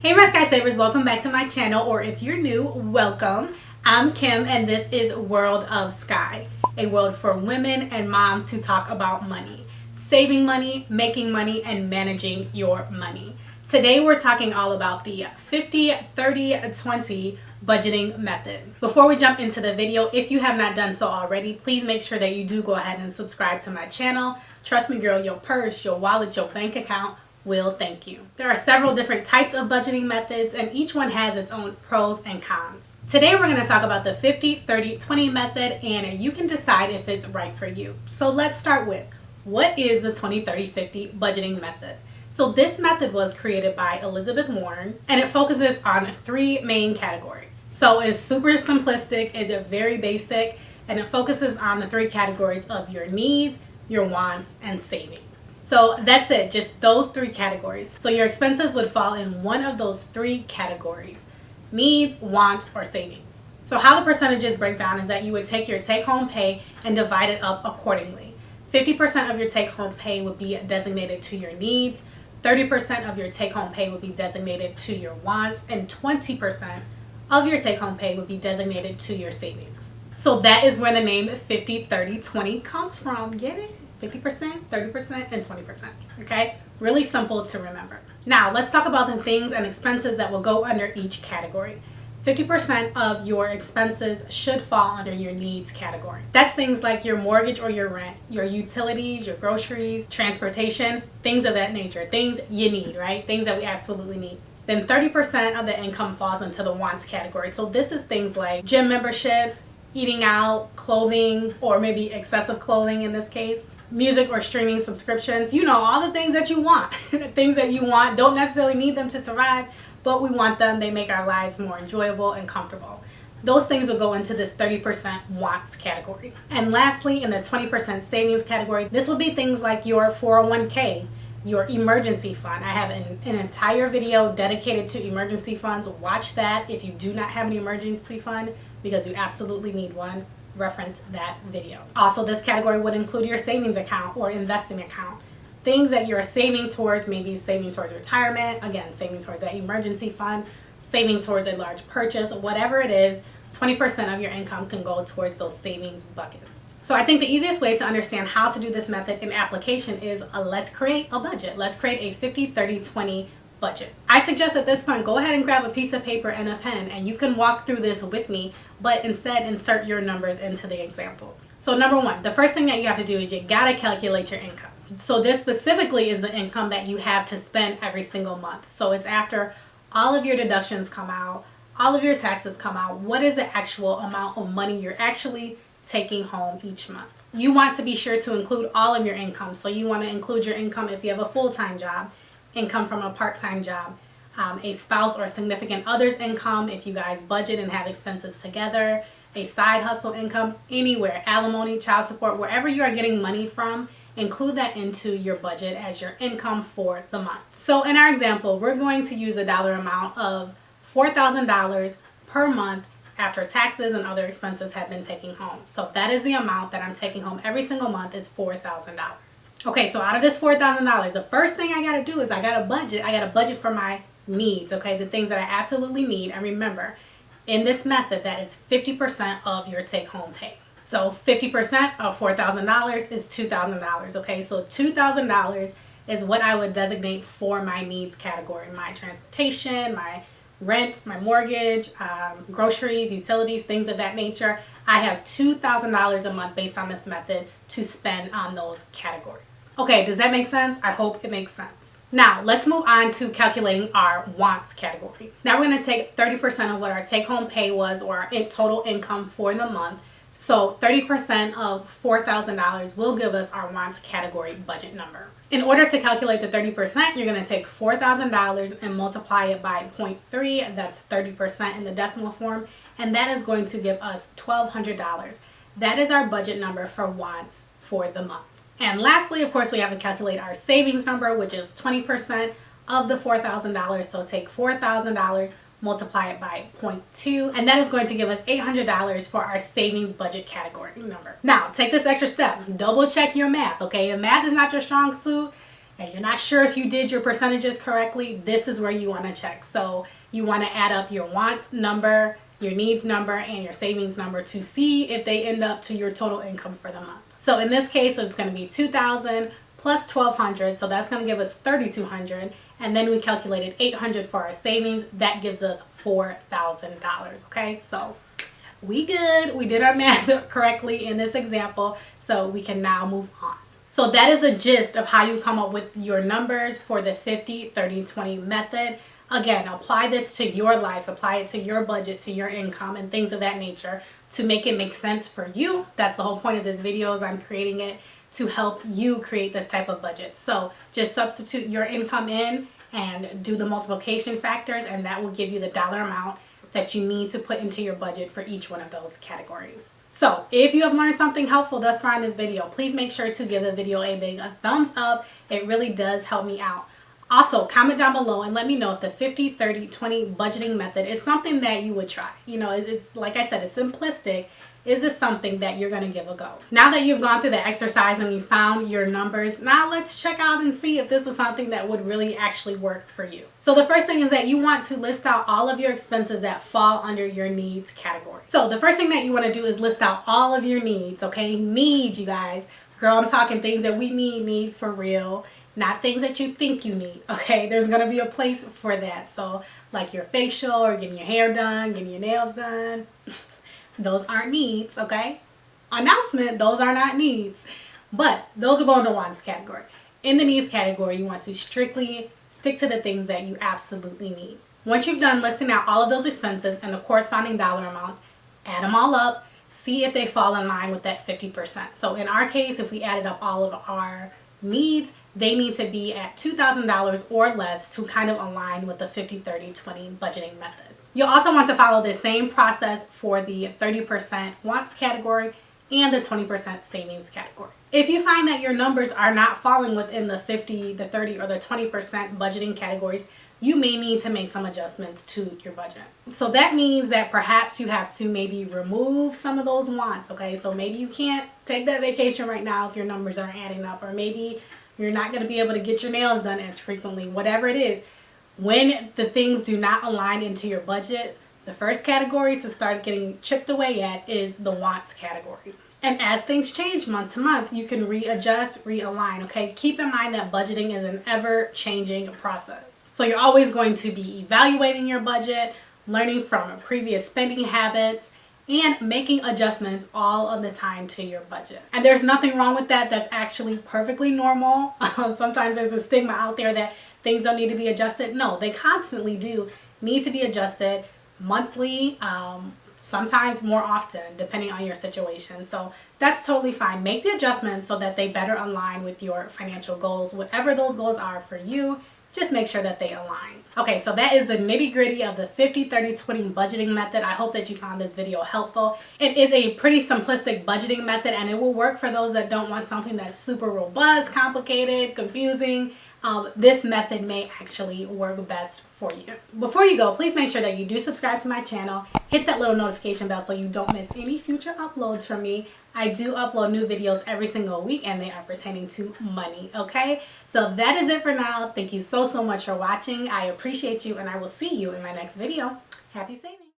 Hey my Skysavers, welcome back to my channel, or if you're new, welcome. I'm Kim and this is World of Sky, a world for women and moms who talk about money, saving money, making money, and managing your money. Today we're talking all about the 50-30-20 budgeting method. Before we jump into the video, if you have not done so already, please make sure that you do go ahead and subscribe to my channel. Trust me girl, your purse, your wallet, your bank account will thank you. There are several different types of budgeting methods and each one has its own pros and cons. Today we're going to talk about the 50-30-20 method and you can decide if it's right for you. So let's start with, what is the 20-30-50 budgeting method? So this method was created by Elizabeth Warren and it focuses on three main categories. So it's super simplistic, it's very basic, and it focuses on the three categories of your needs, your wants, and savings. So that's it, just those three categories. So your expenses would fall in one of those three categories: needs, wants, or savings. So how the percentages break down is that you would take your take-home pay and divide it up accordingly. 50% of your take-home pay would be designated to your needs, 30% of your take-home pay would be designated to your wants, and 20% of your take-home pay would be designated to your savings. So that is where the name 50-30-20 comes from. Get it? 50%, 30%, and 20%. Okay? Really simple to remember. Now, let's talk about the things and expenses that will go under each category. 50% of your expenses should fall under your needs category. That's things like your mortgage or your rent, your utilities, your groceries, transportation, things of that nature. Things you need, right? Things that we absolutely need. Then 30% of the income falls into the wants category. So this is things like gym memberships, eating out, clothing, or maybe excessive clothing in this case, music or streaming subscriptions, you know, all the things that you want. Things that you want, don't necessarily need them to survive, but we want them. They make our lives more enjoyable and comfortable. Those things will go into this 30% wants category. And lastly, in the 20% savings category, this will be things like your 401k, your emergency fund. I have an entire video dedicated to emergency funds. Watch that if you do not have an emergency fund, because you absolutely need one. Reference that video. Also, this category would include your savings account or investing account. Things that you're saving towards, maybe saving towards retirement, again, saving towards that emergency fund, saving towards a large purchase, whatever it is, 20% of your income can go towards those savings buckets. So I think the easiest way to understand how to do this method in application is let's create a budget. Let's create a 50-30-20 budget. I suggest at this point, go ahead and grab a piece of paper and a pen and you can walk through this with me, but instead insert your numbers into the example. So number one, the first thing that you have to do is you gotta calculate your income. So this specifically is the income that you have to spend every single month. So it's after all of your deductions come out, all of your taxes come out, what is the actual amount of money you're actually taking home each month. You want to be sure to include all of your income. So you want to include your income if you have a full-time job, income from a part-time job, a spouse or significant other's income if you guys budget and have expenses together, a side hustle income, anywhere, alimony, child support, wherever you are getting money from, include that into your budget as your income for the month. So in our example, we're going to use a dollar amount of $4,000 per month after taxes and other expenses have been taken home. So that is the amount that I'm taking home every single month is $4,000. Okay, so out of this $4,000, the first thing I gotta do is I gotta budget for my needs, okay? The things that I absolutely need. And remember, in this method, that is 50% of your take-home pay. So 50% of $4,000 is $2,000, okay? So $2,000 is what I would designate for my needs category. My transportation, my rent, my mortgage, groceries, utilities, things of that nature. I have $2,000 a month based on this method to spend on those categories. Okay, does that make sense? I hope it makes sense. Now, let's move on to calculating our wants category. Now we're going to take 30% of what our take-home pay was, or our total income for the month. So 30% of $4,000 will give us our wants category budget number. In order to calculate the 30%, you're going to take $4,000 and multiply it by 0.3. That's 30% in the decimal form. And that is going to give us $1,200. That is our budget number for wants for the month. And lastly, of course, we have to calculate our savings number, which is 20% of the $4,000. So take $4,000, multiply it by 0.2, and that is going to give us $800 for our savings budget category number. Now, take this extra step. Double check your math, okay? If math is not your strong suit, and you're not sure if you did your percentages correctly, this is where you want to check. So you want to add up your wants number, your needs number, and your savings number to see if they end up to your total income for the month. So in this case, it's going to be $2,000 plus $1,200, so that's going to give us $3,200, and then we calculated $800 for our savings. That gives us $4,000. Okay, so we good. We did our math correctly in this example, so we can now move on. So that is the gist of how you come up with your numbers for the 50-30-20 method. Again, apply this to your life, apply it to your budget, to your income, and things of that nature to make it make sense for you. That's the whole point of this video, is I'm creating it to help you create this type of budget. So just substitute your income in and do the multiplication factors, and that will give you the dollar amount that you need to put into your budget for each one of those categories. So if you have learned something helpful thus far in this video, please make sure to give the video a big thumbs up. It really does help me out. Also, comment down below and let me know if the 50-30-20 budgeting method is something that you would try. You know, it's like I said, it's simplistic. Is this something that you're going to give a go? Now that you've gone through the exercise and you found your numbers, now let's check out and see if this is something that would really actually work for you. So the first thing is that you want to list out all of your expenses that fall under your needs category. So the first thing that you want to do is list out all of your needs, okay? Needs, you guys. Girl, I'm talking things that we need for real. Not things that you think you need, okay? There's going to be a place for that. So like your facial or getting your hair done, getting your nails done. Those aren't needs, okay? Announcement, those are not needs. But those will go in the wants category. In the needs category, you want to strictly stick to the things that you absolutely need. Once you've done listing out all of those expenses and the corresponding dollar amounts, add them all up, see if they fall in line with that 50%. So in our case, if we added up all of our needs, they need to be at $2,000 or less to kind of align with the 50-30-20 budgeting method. You'll also want to follow the same process for the 30% wants category and the 20% savings category. If you find that your numbers are not falling within the 50, the 30, or the 20% budgeting categories, you may need to make some adjustments to your budget. So that means that perhaps you have to maybe remove some of those wants, okay? So maybe you can't take that vacation right now if your numbers aren't adding up, or maybe you're not going to be able to get your nails done as frequently, whatever it is. When the things do not align into your budget, the first category to start getting chipped away at is the wants category. And as things change month to month, you can readjust, realign, okay? Keep in mind that budgeting is an ever-changing process. So you're always going to be evaluating your budget, learning from previous spending habits, and making adjustments all of the time to your budget. And there's nothing wrong with that. That's actually perfectly normal. Sometimes there's a stigma out there that things don't need to be adjusted. No, they constantly do need to be adjusted monthly, sometimes more often, depending on your situation. So that's totally fine. Make the adjustments so that they better align with your financial goals. Whatever those goals are for you, just make sure that they align. Okay, so that is the nitty-gritty of the 50-30-20 budgeting method. I hope that you found this video helpful. It is a pretty simplistic budgeting method, and it will work for those that don't want something that's super robust, complicated, confusing. This method may actually work best for you. Before you go, please make sure that you do subscribe to my channel. Hit that little notification bell so you don't miss any future uploads from me. I do upload new videos every single week, and they are pertaining to money, okay? So that is it for now. Thank you so much for watching. I appreciate you, and I will see you in my next video. Happy saving!